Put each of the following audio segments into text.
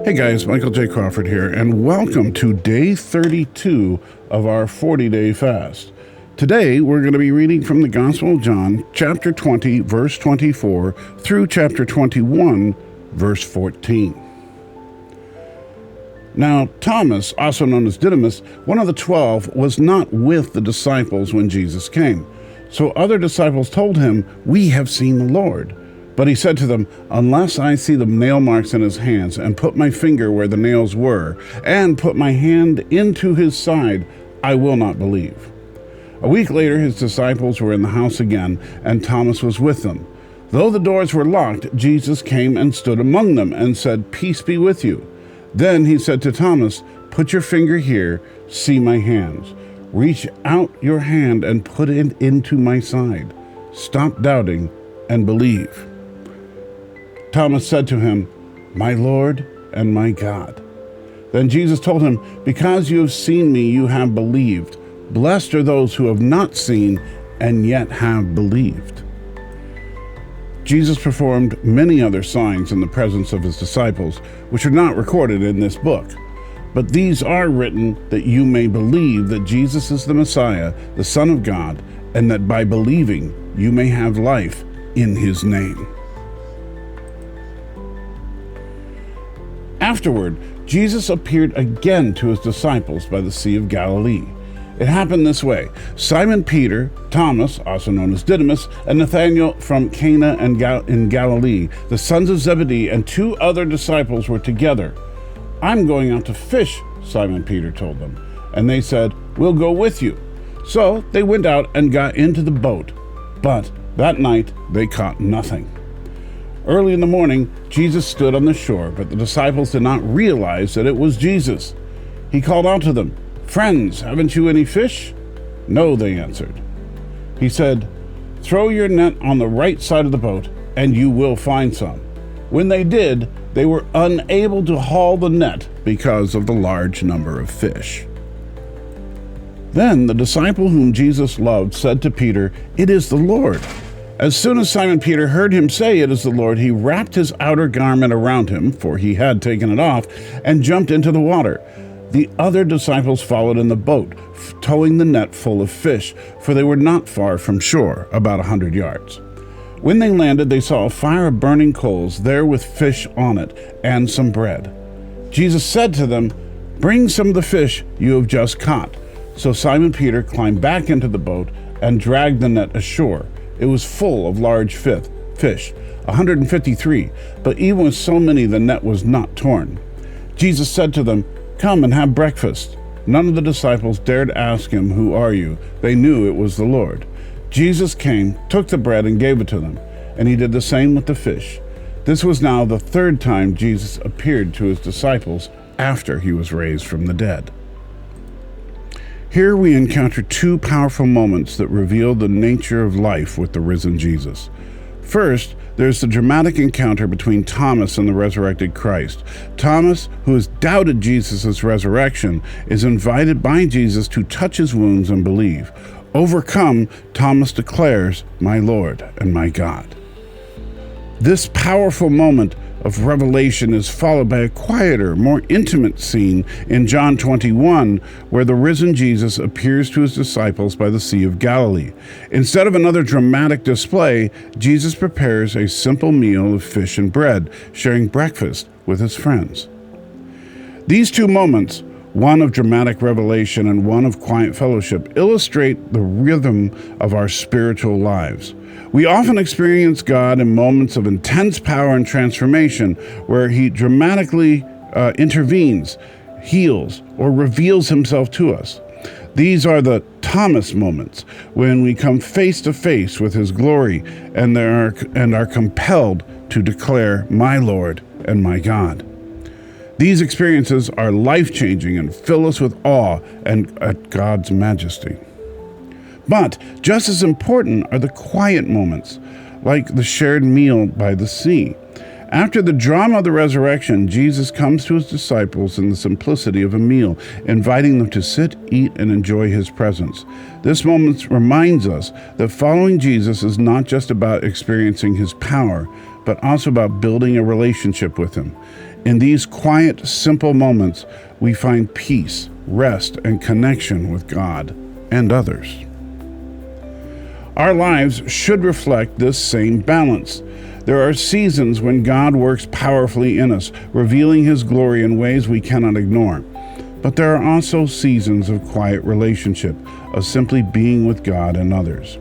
Hey guys, Michael J. Crawford here, and welcome to day 32 of our 40-day fast. Today, we're going to be reading from the Gospel of John, chapter 20, verse 24, through chapter 21, verse 14. Now, Thomas, also known as Didymus, one of the 12, was not with the disciples when Jesus came. So other disciples told him, "We have seen the Lord." But he said to them, "Unless I see the nail marks in his hands, and put my finger where the nails were, and put my hand into his side, I will not believe." A week later, his disciples were in the house again, and Thomas was with them. Though the doors were locked, Jesus came and stood among them, and said, "Peace be with you." Then he said to Thomas, "Put your finger here, see my hands. Reach out your hand and put it into my side. Stop doubting and believe." Thomas said to him, "My Lord and my God." Then Jesus told him, "Because you have seen me, you have believed. Blessed are those who have not seen and yet have believed." Jesus performed many other signs in the presence of his disciples, which are not recorded in this book. But these are written that you may believe that Jesus is the Messiah, the Son of God, and that by believing you may have life in his name. Afterward, Jesus appeared again to his disciples by the Sea of Galilee. It happened this way. Simon Peter, Thomas, also known as Didymus, and Nathanael from Cana in Galilee, the sons of Zebedee, and two other disciples were together. "I'm going out to fish," Simon Peter told them. And they said, "We'll go with you." So they went out and got into the boat. But that night they caught nothing. Early in the morning, Jesus stood on the shore, but the disciples did not realize that it was Jesus. He called out to them, "Friends, haven't you any fish?" "No," they answered. He said, "Throw your net on the right side of the boat, and you will find some." When they did, they were unable to haul the net because of the large number of fish. Then the disciple whom Jesus loved said to Peter, "It is the Lord." As soon as Simon Peter heard him say, "It is the Lord," he wrapped his outer garment around him, for he had taken it off, and jumped into the water. The other disciples followed in the boat, towing the net full of fish, for they were not far from shore, about 100 yards. When they landed, they saw a fire of burning coals there with fish on it, and some bread. Jesus said to them, "Bring some of the fish you have just caught." So Simon Peter climbed back into the boat and dragged the net ashore. It was full of large fish, 153, but even with so many, the net was not torn. Jesus said to them, "Come and have breakfast." None of the disciples dared ask him, "Who are you?" They knew it was the Lord. Jesus came, took the bread, and gave it to them, and he did the same with the fish. This was now the third time Jesus appeared to his disciples after he was raised from the dead. Here we encounter two powerful moments that reveal the nature of life with the risen Jesus. First, there's the dramatic encounter between Thomas and the resurrected Christ. Thomas, who has doubted Jesus' resurrection, is invited by Jesus to touch his wounds and believe. Overcome, Thomas declares, "My Lord and my God." This powerful moment of revelation is followed by a quieter, more intimate scene in John 21, where the risen Jesus appears to his disciples by the Sea of Galilee. Instead of another dramatic display, Jesus prepares a simple meal of fish and bread, sharing breakfast with his friends. These two moments, one of dramatic revelation and one of quiet fellowship, illustrate the rhythm of our spiritual lives. We often experience God in moments of intense power and transformation, where he dramatically intervenes, heals, or reveals himself to us. These are the Thomas moments, when we come face to face with his glory and are compelled to declare, "My Lord and my God." These experiences are life-changing and fill us with awe at God's majesty. But just as important are the quiet moments, like the shared meal by the sea. After the drama of the resurrection, Jesus comes to his disciples in the simplicity of a meal, inviting them to sit, eat, and enjoy his presence. This moment reminds us that following Jesus is not just about experiencing his power, but also about building a relationship with him. In these quiet, simple moments, we find peace, rest, and connection with God and others. Our lives should reflect this same balance. There are seasons when God works powerfully in us, revealing his glory in ways we cannot ignore. But there are also seasons of quiet relationship, of simply being with God and others.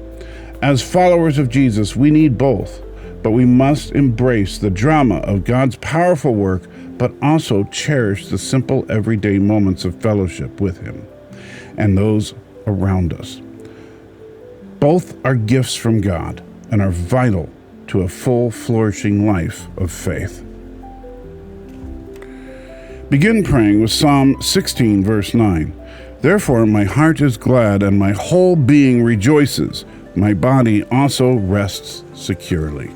As followers of Jesus, we need both, but we must embrace the drama of God's powerful work, but also cherish the simple everyday moments of fellowship with him and those around us. Both are gifts from God and are vital to a full, flourishing life of faith. Begin praying with Psalm 16, verse 9. Therefore my heart is glad and my whole being rejoices. My body also rests securely.